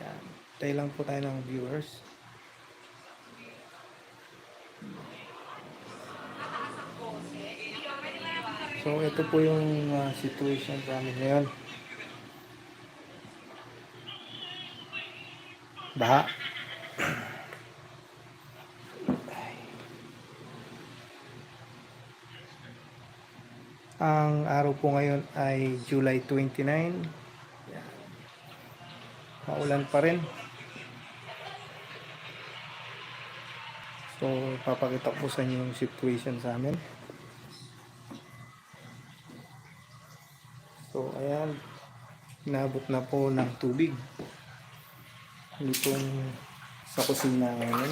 Yan. Tayo lang po tayo ng viewers. So ito po yung situation sa amin ngayon. Baha. Ang araw po ngayon ay July 29. Yan. Maulan pa rin. So papakita ko sa inyo yung situation sa amin. So ayan, inabot na po ng tubig itong sa kusina ngayon.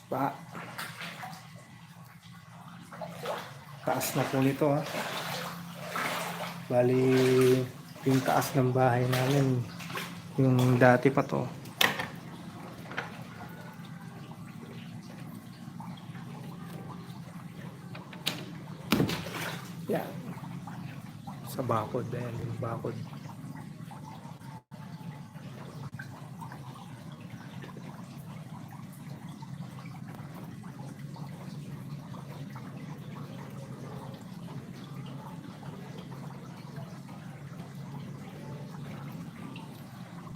Baha. Taas na po nito ha. Bali yung taas ng bahay namin, yung dati pa to. Yan. Sa bakod. Ayan yung bakod.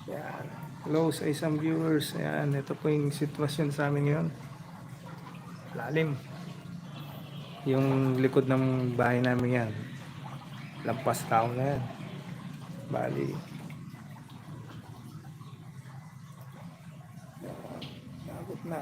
Yan. Hello sa isang viewers. Ayan, ito po yung sitwasyon sa amin ngayon. Lalim. Yung likod ng bahay namin yan. Lampas tao na yan. Bali. Nabot na.